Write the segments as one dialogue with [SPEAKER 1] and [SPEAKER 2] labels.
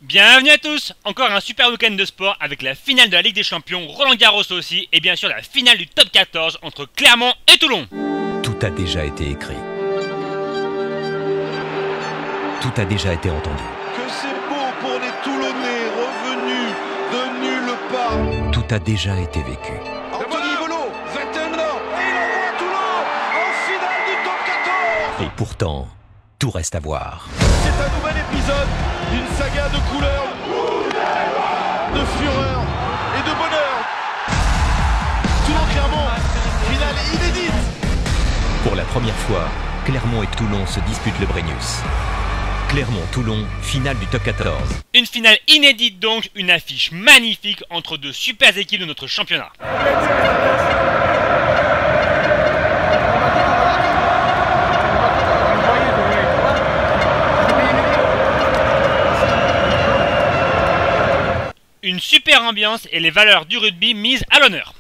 [SPEAKER 1] Bienvenue à tous. Encore un super week-end de sport avec la finale de la Ligue des Champions, Roland Garros aussi, et bien sûr la finale du top 14 entre Clermont et Toulon.
[SPEAKER 2] Tout a déjà été écrit. Tout a déjà été entendu.
[SPEAKER 3] Que c'est beau pour les Toulonnais revenus de nulle part.
[SPEAKER 2] Tout a déjà été vécu.
[SPEAKER 3] Anthony Belot, 21 ans, et il envoie Toulon en finale du top 14.
[SPEAKER 2] Et pourtant, tout reste à voir.
[SPEAKER 3] C'est un nouvel épisode d'une saga de couleurs, de fureur et de bonheur. Toulon-Clermont, finale inédite.
[SPEAKER 2] Pour la première fois, Clermont et Toulon se disputent le Brennus. Clermont-Toulon, finale du top 14.
[SPEAKER 1] Une finale inédite donc, une affiche magnifique entre deux super équipes de notre championnat. Une super ambiance et les valeurs du rugby mises à l'honneur.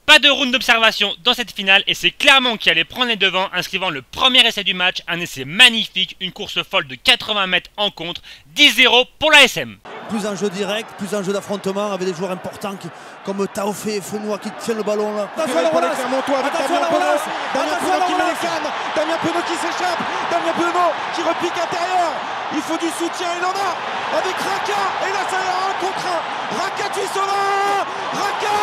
[SPEAKER 1] Pas de round d'observation dans cette finale et c'est Clermont qui allait prendre les devants, inscrivant le premier essai du match, un essai magnifique, une course folle de 80 mètres en contre, 10-0 pour l'ASM.
[SPEAKER 4] Plus un jeu direct, plus un jeu d'affrontement avec des joueurs importants comme Taofé et Fenois qui tiennent le ballon là.
[SPEAKER 5] Attention à la relance, attention à la relance, Damien Penaud qui met les cannes, Damien Penaud qui s'échappe, Damien Penaud qui repique intérieur, il faut du soutien, il en a, avec Raka, et là ça y est, un contre un, Raka Tuissola, Raka,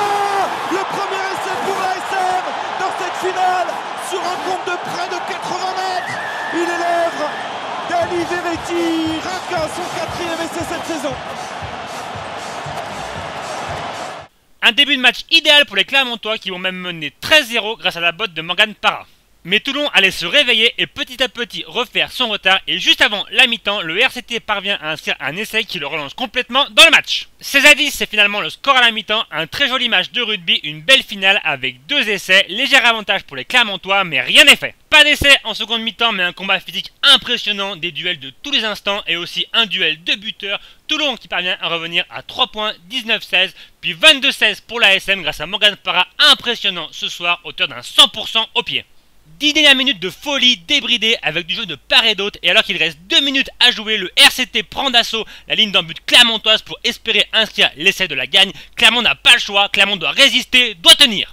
[SPEAKER 5] le premier essai pour l'ASM dans cette finale, sur un compte de près de 80 mètres, il est l'œuvre d'Ali Veretti, Raka, son 4e essai cette saison.
[SPEAKER 1] Un début de match idéal pour les Clermontois qui vont même mener 13-0 grâce à la botte de Morgan Parra. Mais Toulon allait se réveiller et petit à petit refaire son retard et juste avant la mi-temps, le RCT parvient à inscrire un essai qui le relance complètement dans le match. 16-10, c'est finalement le score à la mi-temps, un très joli match de rugby, une belle finale avec 2 essais, léger avantage pour les Clermontois mais rien n'est fait. Pas d'essai en seconde mi-temps mais un combat physique impressionnant, des duels de tous les instants et aussi un duel de buteurs. Toulon qui parvient à revenir à 3 points, 19-16, puis 22-16 pour l'ASM grâce à Morgan Parra, impressionnant ce soir, auteur d'un 100% au pied. 10 dernières minutes de folie débridée avec du jeu de part et d'autre et alors qu'il reste 2 minutes à jouer, le RCT prend d'assaut la ligne d'un but clermontoise pour espérer inscrire l'essai de la gagne. Clermont n'a pas le choix, Clermont doit résister, doit tenir.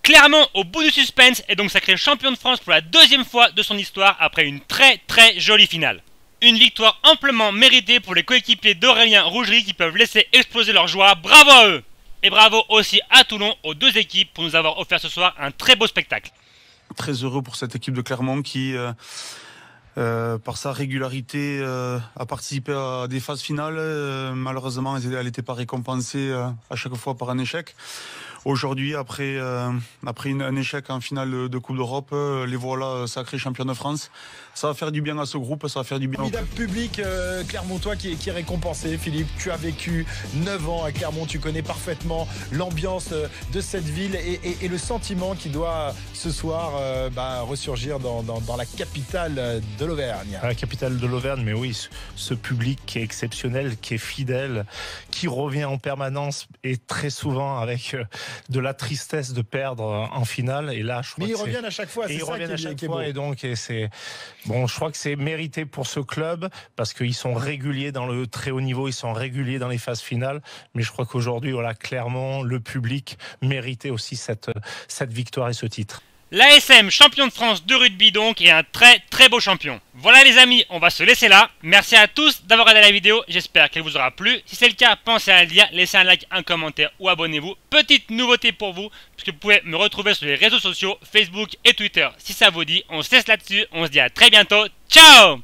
[SPEAKER 1] Clermont, au bout du suspense, est donc sacré champion de France pour la 2e fois de son histoire après une très jolie finale. Une victoire amplement méritée pour les coéquipiers d'Aurélien Rougerie qui peuvent laisser exploser leur joie, bravo à eux! Et bravo aussi à Toulon, aux 2 équipes pour nous avoir offert ce soir un très beau spectacle.
[SPEAKER 6] Très heureux pour cette équipe de Clermont qui, par sa régularité, a participé à des phases finales. Malheureusement, elle n'était pas récompensée à chaque fois par un échec. Aujourd'hui, après un échec en finale de Coupe d'Europe, les voilà sacrés champions de France. Ça va faire du bien à ce groupe, ça va faire du bien.
[SPEAKER 5] Formidable public clermontois qui est récompensé. Philippe, tu as vécu 9 ans à Clermont, tu connais parfaitement l'ambiance de cette ville et le sentiment qui doit ce soir ressurgir dans la capitale de l'Auvergne.
[SPEAKER 7] La capitale de l'Auvergne, mais oui, ce public qui est exceptionnel, qui est fidèle, qui revient en permanence et très souvent avec de la tristesse de perdre en finale. Et là, je crois
[SPEAKER 5] mais
[SPEAKER 7] que
[SPEAKER 5] ils reviennent à chaque fois, c'est ça qui est beau.
[SPEAKER 7] Et donc, c'est bon, je crois que c'est mérité pour ce club parce qu'ils sont réguliers dans le très haut niveau, ils sont réguliers dans les phases finales. Mais je crois qu'aujourd'hui, voilà, clairement, le public méritait aussi cette victoire et ce titre.
[SPEAKER 1] L'ASM, champion de France de rugby donc, et un très beau champion. Voilà les amis, on va se laisser là. Merci à tous d'avoir regardé la vidéo, j'espère qu'elle vous aura plu. Si c'est le cas, pensez à le dire, laissez un like, un commentaire ou abonnez-vous. Petite nouveauté pour vous, puisque vous pouvez me retrouver sur les réseaux sociaux, Facebook et Twitter. Si ça vous dit, on se laisse là-dessus, on se dit à très bientôt. Ciao!